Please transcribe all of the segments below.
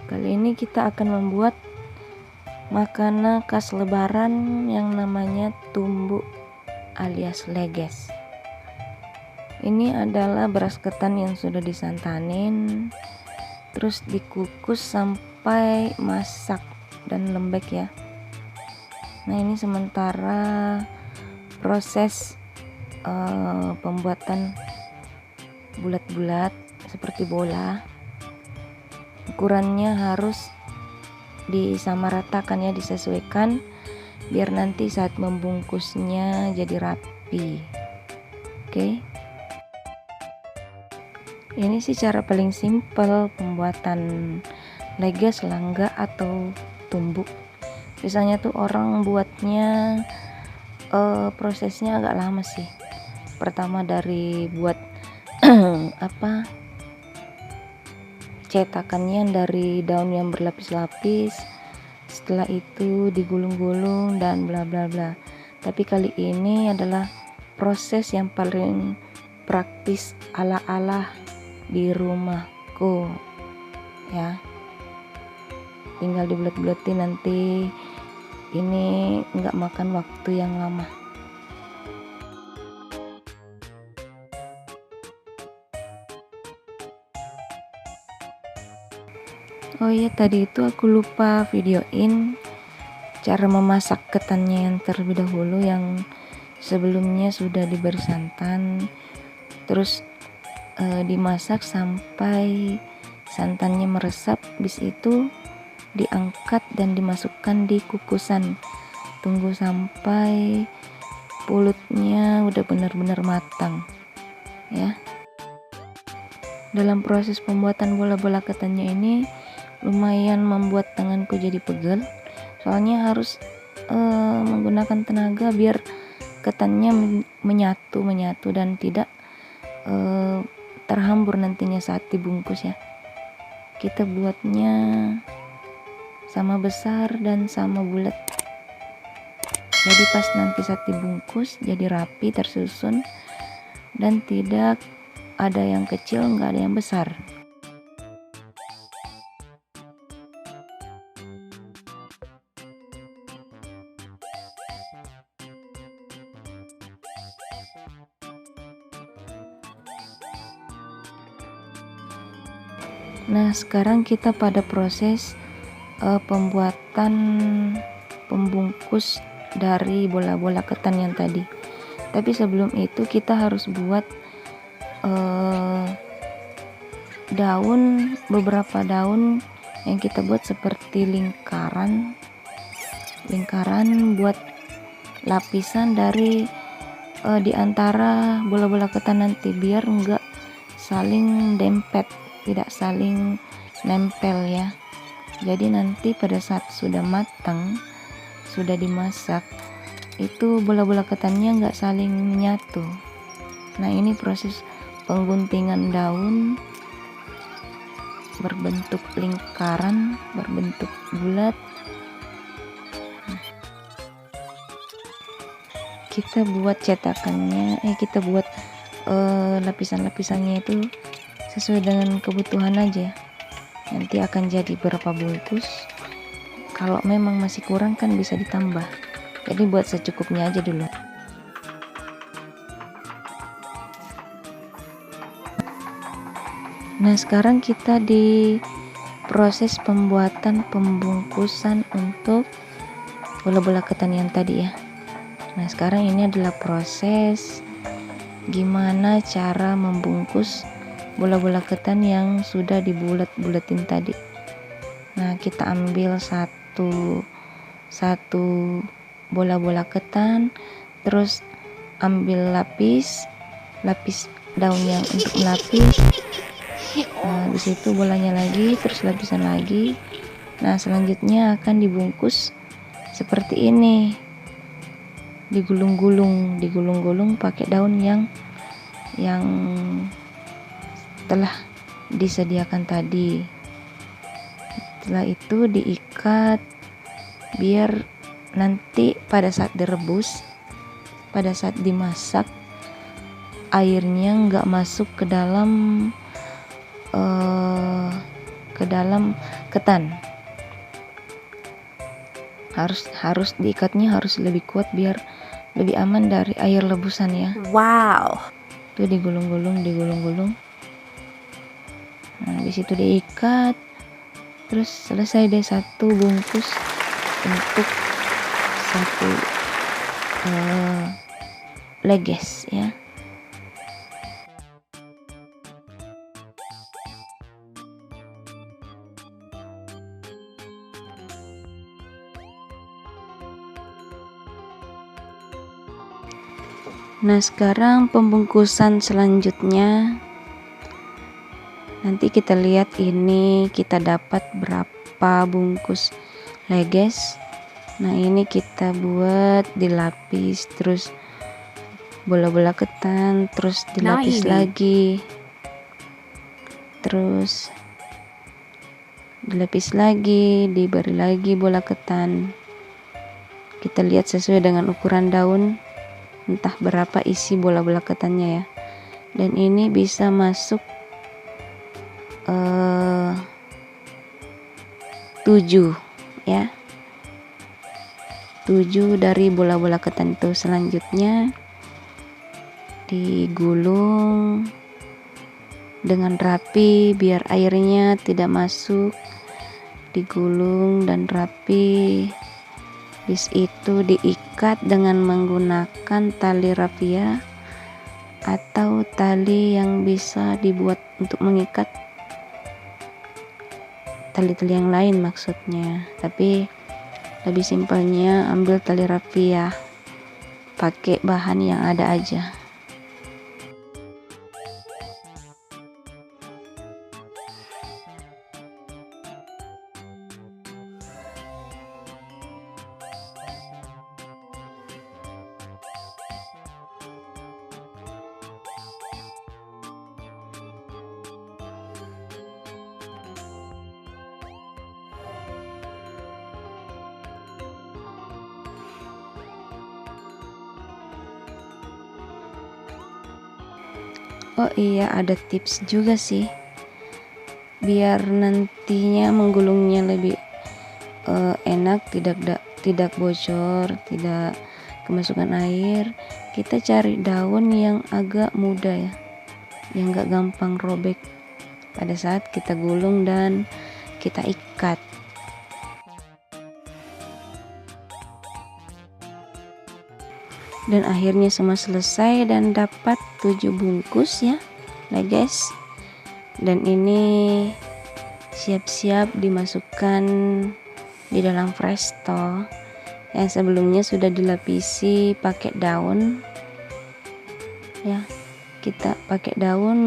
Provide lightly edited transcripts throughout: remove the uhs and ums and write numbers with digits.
Kali ini kita akan membuat makanan khas lebaran yang namanya tumbuk alias leges. Ini adalah beras ketan yang sudah disantanin, terus dikukus sampai masak dan lembek ya. Nah, ini sementara proses pembuatan bulat-bulat seperti bola. Ukurannya harus disamaratakan ya, disesuaikan biar nanti saat membungkusnya jadi rapi. Oke. Ini sih cara paling simpel pembuatan leges, langga atau tumbuk. Biasanya tuh orang buatnya prosesnya agak lama sih. Pertama dari buat cetakannya dari daun yang berlapis-lapis, setelah itu digulung-gulung dan bla bla bla. Tapi kali ini adalah proses yang paling praktis ala-ala di rumahku ya. Tinggal dibulet-buletin, nanti ini nggak makan waktu yang lama. Oh iya, tadi itu aku lupa videoin cara memasak ketannya yang terlebih dahulu, yang sebelumnya sudah diberi santan, terus dimasak sampai santannya meresap. Habis itu diangkat dan dimasukkan di kukusan. Tunggu sampai pulutnya udah benar-benar matang ya. Dalam proses pembuatan bola-bola ketannya ini lumayan membuat tanganku jadi pegel, soalnya harus menggunakan tenaga biar ketannya menyatu dan tidak terhambur nantinya saat dibungkus ya. Kita buatnya sama besar dan sama bulat, jadi pas nanti saat dibungkus jadi rapi, tersusun, dan tidak ada yang kecil, nggak ada yang besar. Nah, sekarang kita pada proses pembuatan pembungkus dari bola-bola ketan yang tadi. Tapi sebelum itu kita harus buat beberapa daun yang kita buat seperti lingkaran buat lapisan dari di antara bola-bola ketan nanti, biar enggak saling dempet, tidak saling nempel ya. Jadi nanti pada saat sudah matang, sudah dimasak, itu bola-bola ketannya enggak saling menyatu. Nah, ini proses pengguntingan daun berbentuk lingkaran, berbentuk bulat. Kita buat cetakannya, kita buat lapisan-lapisannya itu sesuai dengan kebutuhan aja. Nanti akan jadi berapa bungkus. Kalau memang masih kurang kan bisa ditambah. Jadi buat secukupnya aja dulu. Nah, sekarang kita di proses pembuatan pembungkusan untuk bola-bola ketan yang tadi ya. Nah, sekarang ini adalah proses gimana cara membungkus bola-bola ketan yang sudah dibulet-buletin tadi. Nah, kita ambil satu bola-bola ketan, terus ambil lapis daun yang untuk melapis. Nah, di situ bolanya lagi, terus lapisan lagi. Nah, selanjutnya akan dibungkus seperti ini, digulung-gulung pakai daun yang telah disediakan tadi. Setelah itu diikat biar nanti pada saat direbus, pada saat dimasak, airnya nggak masuk ke dalam ke dalam ketan. Harus diikatnya harus lebih kuat biar lebih aman dari air lebusan ya. Wow. Tuh digulung-gulung. Nah, di situ diikat. Terus selesai deh satu bungkus untuk satu leges ya. Nah, sekarang pembungkusan selanjutnya. Nanti kita lihat ini kita dapat berapa bungkus leges. Nah, ini kita buat dilapis, terus bola-bola ketan, terus dilapis lagi, terus dilapis lagi, diberi lagi bola ketan. Kita lihat sesuai dengan ukuran daun, entah berapa isi bola-bola ketannya ya. Dan ini bisa masuk 7 ya, 7 dari bola-bola ketan itu. Selanjutnya digulung dengan rapi biar airnya tidak masuk, digulung dan rapi. Bis itu diikat dengan menggunakan tali rapia atau tali yang bisa dibuat untuk mengikat tali-tali yang lain maksudnya, tapi lebih simpelnya ambil tali rapia, pakai bahan yang ada aja. Oh iya, ada tips juga sih biar nantinya menggulungnya lebih enak, tidak bocor, tidak kemasukan air. Kita cari daun yang agak muda ya, yang gak gampang robek pada saat kita gulung dan kita ikat. Dan akhirnya semua selesai dan dapat 7 bungkus ya guys. Dan ini siap-siap dimasukkan di dalam presto yang sebelumnya sudah dilapisi pakai daun ya. Kita pakai daun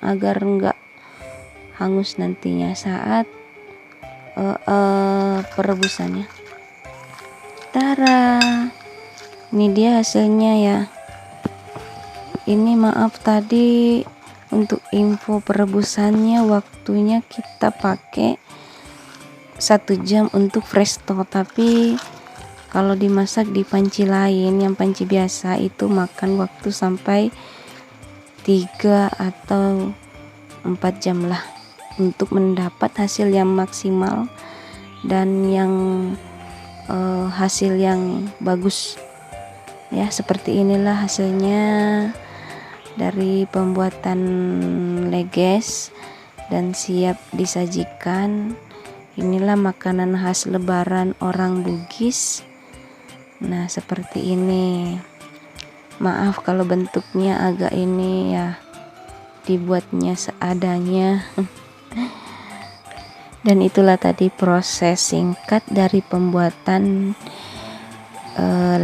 agar enggak hangus nantinya saat perebusannya. Tara, ini dia hasilnya ya. Ini maaf tadi untuk info perebusannya, waktunya kita pakai 1 jam untuk presto, tapi kalau dimasak di panci lain, yang panci biasa itu makan waktu sampai 3 atau 4 jam lah untuk mendapat hasil yang maksimal dan yang hasil yang bagus ya. Seperti inilah hasilnya dari pembuatan leges dan siap disajikan. Inilah makanan khas lebaran orang Bugis. Nah, seperti ini. Maaf kalau bentuknya agak ini ya, dibuatnya seadanya. Dan itulah tadi proses singkat dari pembuatan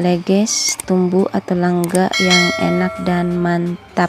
leges tumbu atau langga yang enak dan mantap.